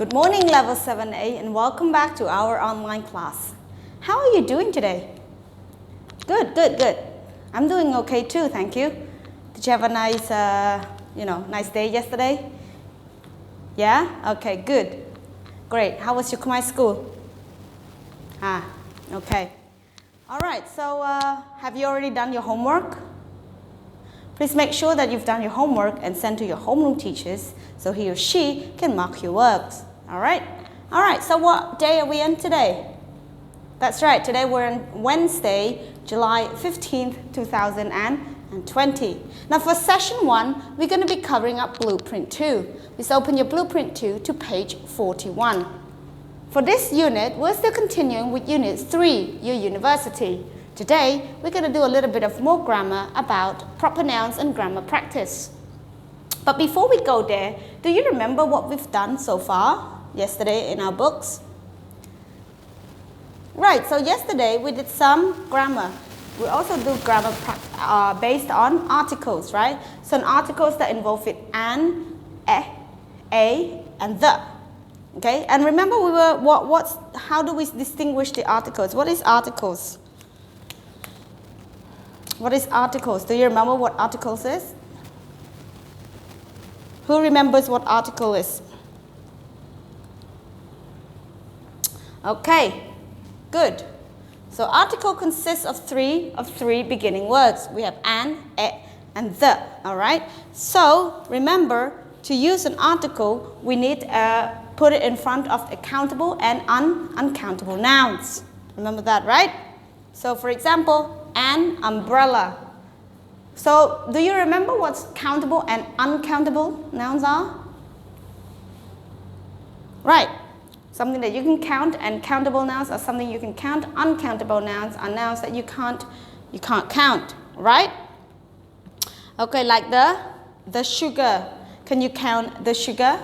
Good morning, Level 7A, and welcome back to our online class. How are you doing today? Good. I'm doing okay too, thank you. Did you have a nice, nice day yesterday? Yeah? Okay, good. Great. How was your Khmer school? Okay. All right, so have you already done your homework? Please make sure that you've done your homework and send to your homeroom teachers so he or she can mark your works. All right? All right, so what day are we in today? That's right, today we're on Wednesday, July 15th, 2020. Now for session 1, we're going to be covering up blueprint 2. Please open your blueprint 2 to page 41. For this unit, we're still continuing with unit 3, your university. Today, we're going to do a little bit of more grammar about proper nouns and grammar practice. But before we go there, do you remember what we've done so far yesterday in our books? Right, so yesterday we did some grammar. We also do grammar based on articles, right? So in articles that involve it an, a, and the. Okay, and remember we were how do we distinguish the articles? What is articles? What is articles? Do you remember what articles is? Who remembers what article is? Okay, good. So article consists of three beginning words. We have an, and the, all right? So remember, to use an article, we need put it in front of the countable and uncountable nouns. Remember that, right? So for example, an umbrella. So do you remember what countable and uncountable nouns are? Right. Something that you can count, and countable nouns are something you can count. Uncountable nouns are nouns that you can't count, right? Okay, like the sugar. Can you count the sugar?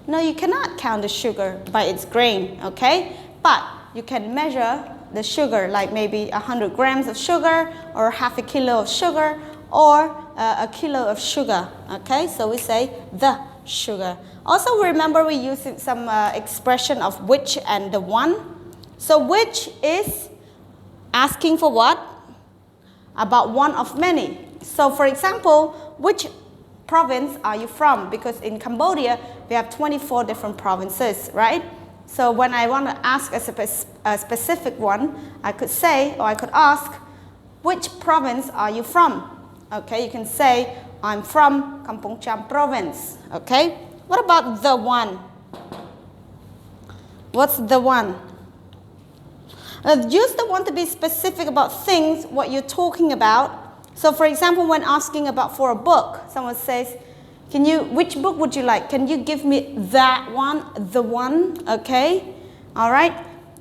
No, you cannot count the sugar by its grain, okay? But you can measure the sugar, like maybe 100 grams of sugar, or half a kilo of sugar, or a kilo of sugar, okay? So we say the sugar. Also remember we use some expression of which and the one. So which is asking for what? About one of many. So for example, which province are you from? Because in Cambodia, we have 24 different provinces, right? So when I want to ask a specific one, I could say, or I could ask, which province are you from? Okay, you can say, I'm from Kampong Cham province, okay? What about the one? What's the one? Use the one to be specific about things, what you're talking about. So for example, when asking for a book, someone says, which book would you like? Can you give me that one, the one, okay? All right,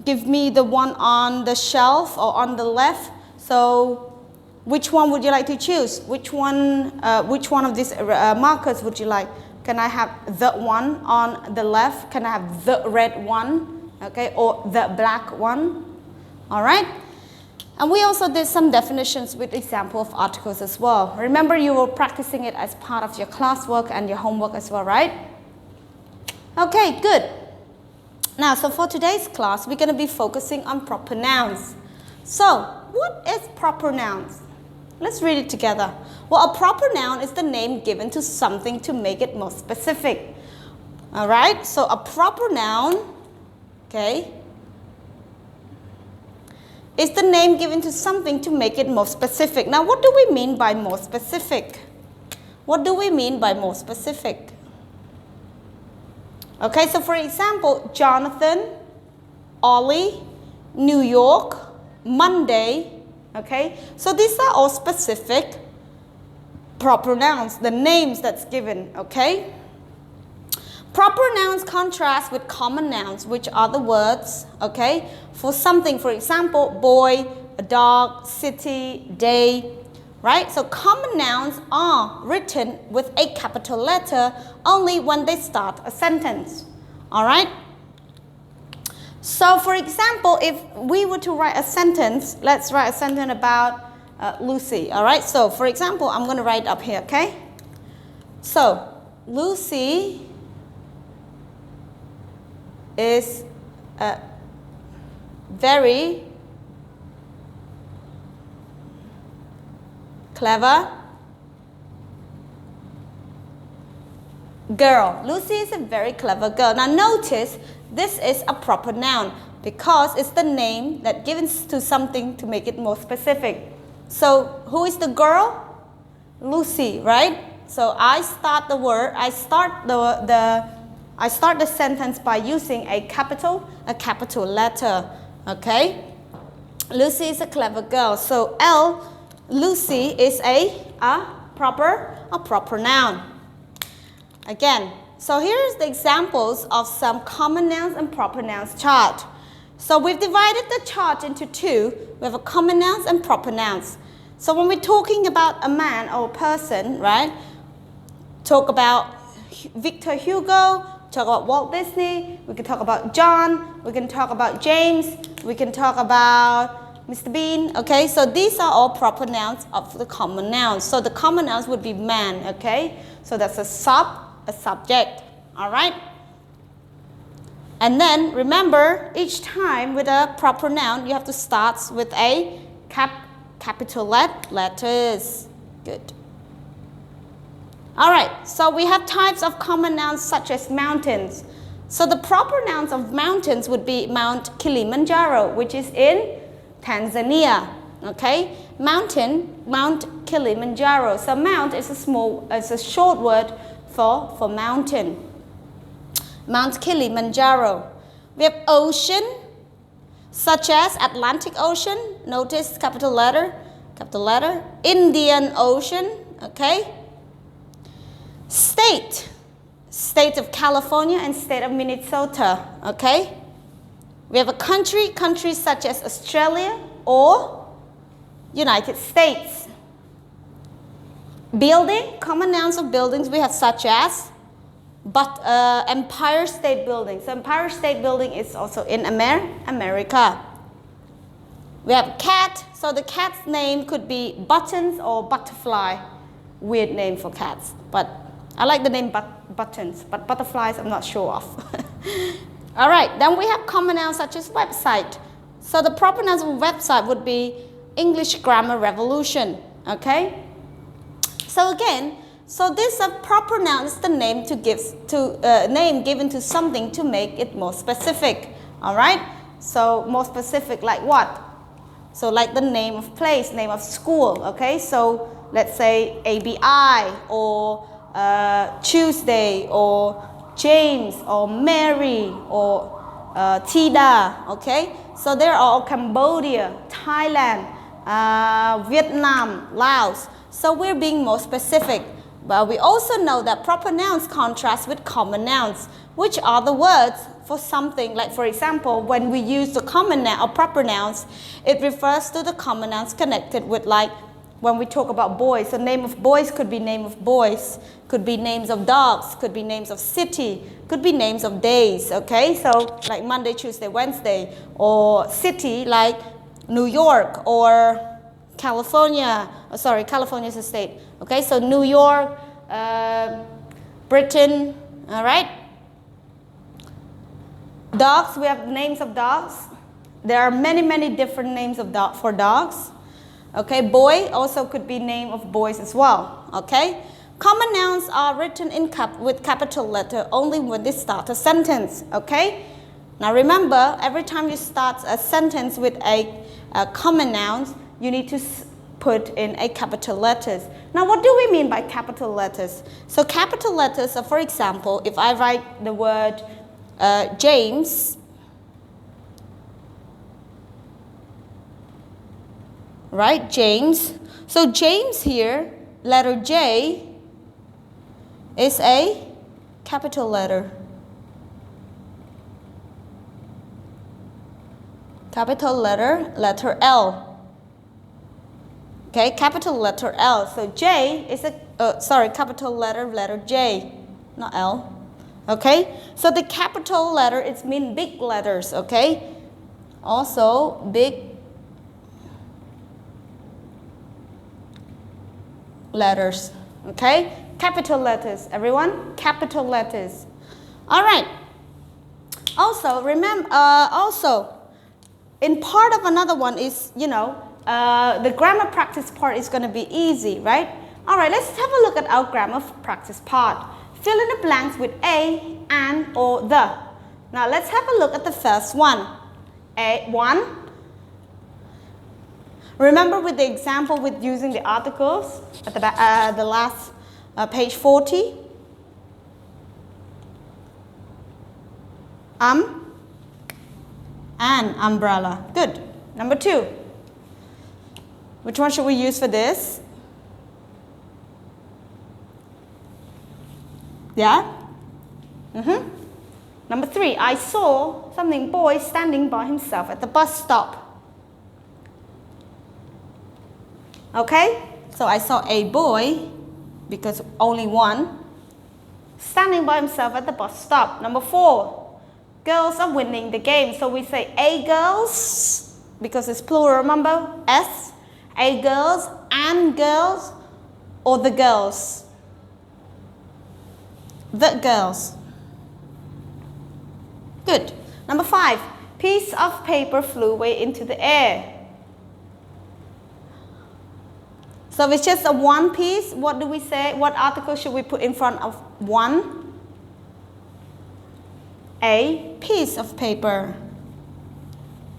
give me the one on the shelf or on the left. So which one would you like to choose? Which one of these markers would you like? Can I have the one on the left? Can I have the red one, okay, or the black one? All right. And we also did some definitions with example of articles as well. Remember, you were practicing it as part of your classwork and your homework as well, right? Okay, good. Now, so for today's class, we're going to be focusing on proper nouns. So, what is proper nouns? Let's read it together. Well, a proper noun is the name given to something to make it more specific. All right, so a proper noun, okay, is the name given to something to make it more specific. Now, what do we mean by more specific? What do we mean by more specific? Okay, so for example, Jonathan, Ollie, New York, Monday, okay? So these are all specific proper nouns, the names that's given, okay? Proper nouns contrast with common nouns, which are the words, okay, for something. For example, boy, a dog, city, day, right? So common nouns are written with a capital letter only when they start a sentence, all right? So for example, if we were to write a sentence, let's write a sentence about Lucy, all right? So for example, I'm going to write up here, okay? So Lucy is a very clever girl. Lucy is a very clever girl. Now notice this is a proper noun because it's the name that gives to something to make it more specific. So who is the girl? Lucy, right? So I start the sentence by using a capital letter. Okay? Lucy is a clever girl. So Lucy is a proper noun. Again, so here's the examples of some common nouns and proper nouns chart. So we've divided the chart into two. We have a common nouns and proper nouns. So when we're talking about a man or a person, right? Talk about Victor Hugo, talk about Walt Disney, we can talk about John, we can talk about James, we can talk about Mr. Bean, okay? So these are all proper nouns of the common nouns. So the common nouns would be man, okay? So that's a subject, all right? And then remember, each time with a proper noun, you have to start with a capital letters. Good. All right, so we have types of common nouns such as mountains. So the proper nouns of mountains would be Mount Kilimanjaro, which is in Tanzania, okay? Mount Kilimanjaro. So mount is a short word for mountain. Mount Kilimanjaro. We have ocean, such as Atlantic Ocean. Notice capital letter. Indian Ocean, okay? State of California and state of Minnesota, okay? We have a countries such as Australia or United States. Building, common nouns of buildings we have such as Empire State Building. So Empire State Building is also in America. We have cat, so the cat's name could be Buttons or Butterfly. Weird name for cats, but I like the name Buttons, but butterflies I'm not sure of. All right, then we have common nouns such as website. So the proper nouns of website would be English Grammar Revolution, okay? So again, this proper noun is the name name given to something to make it more specific. All right. So more specific, like what? So like the name of place, name of school. Okay. So let's say ABI or Tuesday or James or Mary or Tida. Okay. So they're all Cambodia, Thailand, Vietnam, Laos. So we're being more specific. But we also know that proper nouns contrast with common nouns, which are the words for something. Like for example, when we use the common noun or proper nouns, it refers to the common nouns connected with, like when we talk about boys. So name of boys could be name of boys, could be names of dogs, could be names of city, could be names of days, okay? So like Monday, Tuesday, Wednesday, or city like New York or California. California is a state. Okay, so New York, Britain, all right? Dogs, we have names of dogs. There are many different names for dogs. Okay, boy also could be name of boys as well. Okay? Common nouns are written with capital letter only when they start a sentence. Okay? Now remember, every time you start a sentence with a common nouns, you need to put in a capital letters. Now what do we mean by capital letters? So capital letters are, for example, if I write the word James, right, James. So James here, letter J is a capital letter. Capital letter L. Okay, capital letter L. So J is capital letter J, not L. Okay, so the capital letter, it means big letters. Okay, also big letters. Okay, capital letters, everyone, capital letters. All right. Also, remember, also, in part of another one is, you know, the grammar practice part is going to be easy, right? All right, let's have a look at our grammar practice part. Fill in the blanks with a, and, or the. Now, let's have a look at the first one. One. Remember with the example with using the articles at the last page 40? An umbrella. Good. Number 2. Which one should we use for this? Yeah? Number 3. I saw something boy standing by himself at the bus stop. Okay? So I saw a boy, because only one, standing by himself at the bus stop. Number 4. Girls are winning the game. So we say a girls, because it's plural, remember? S. A girls, and girls, or the girls. The girls. Good. Number 5. Piece of paper flew away into the air. So if it's just a one piece, what do we say? What article should we put in front of one? A piece of paper.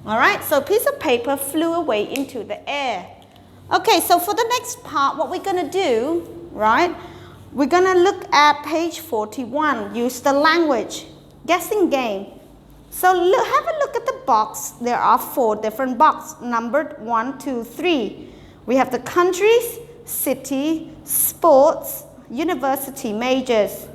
All right, so a piece of paper flew away into the air. Okay, so for the next part, what we're going to do, right, we're going to look at page 41. Use the language. Guessing game. So have a look at the box. There are 4 different boxes, numbered 1, 2, 3. We have the countries, city, sports, university majors.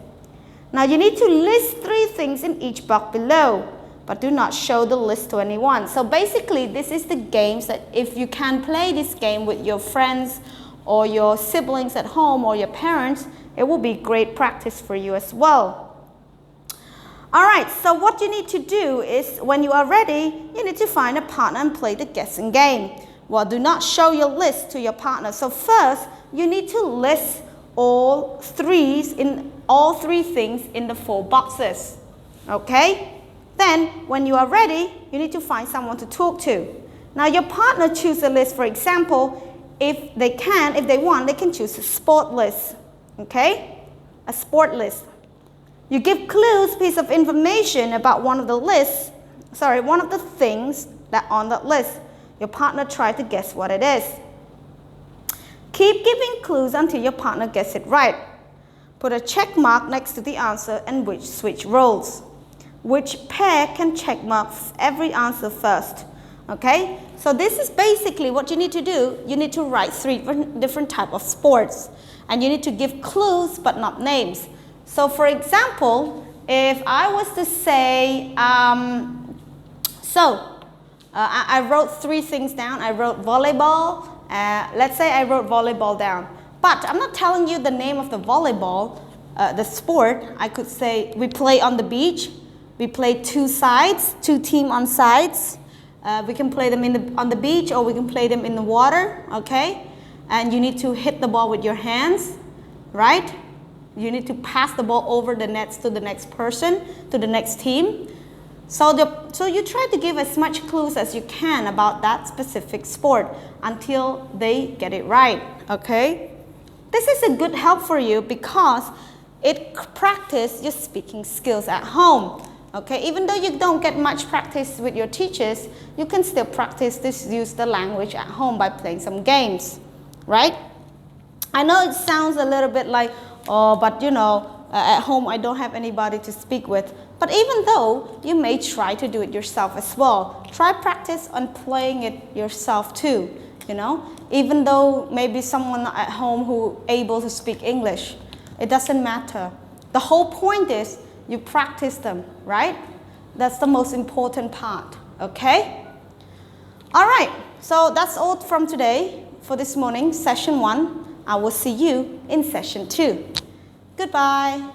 Now you need to list 3 things in each box below, but do not show the list to anyone. So basically this is the games that if you can play this game with your friends or your siblings at home or your parents, it will be great practice for you as well. Alright, so what you need to do is when you are ready, you need to find a partner and play the guessing game. Well, do not show your list to your partner. So first, you need to list all 3 things in the 4 boxes. Okay? Then, when you are ready, you need to find someone to talk to. Now, your partner choose a list. For example, if they want, they can choose a sport list. Okay? A sport list. You give clues, piece of information about one of the things that on that list. Your partner try to guess what it is. Keep giving clues until your partner gets it right. Put a check mark next to the answer and switch roles. Which pair can check mark every answer first? Okay? So this is basically what you need to do. You need to write 3 different types of sports. And you need to give clues but not names. So for example, if I was to say, I wrote 3 things down. I wrote volleyball. Let's say I wrote volleyball down. But I'm not telling you the name of the volleyball, the sport. I could say we play on the beach. We play 2 sides, 2 teams on sides. We can play them on the beach or we can play them in the water, okay? And you need to hit the ball with your hands, right? You need to pass the ball over the nets to the next person, to the next team. So you try to give as much clues as you can about that specific sport until they get it right, okay? This is a good help for you because it practices your speaking skills at home, okay? Even though you don't get much practice with your teachers, you can still practice this, use the language at home by playing some games, right? I know it sounds a little bit like, oh, but you know, at home I don't have anybody to speak with. But even though, you may try to do it yourself as well. Try practice on playing it yourself too, you know. Even though maybe someone at home who able to speak English, it doesn't matter. The whole point is you practice them, right? That's the most important part, okay? All right, so that's all from today for this morning, session 1. I will see you in session 2. Goodbye.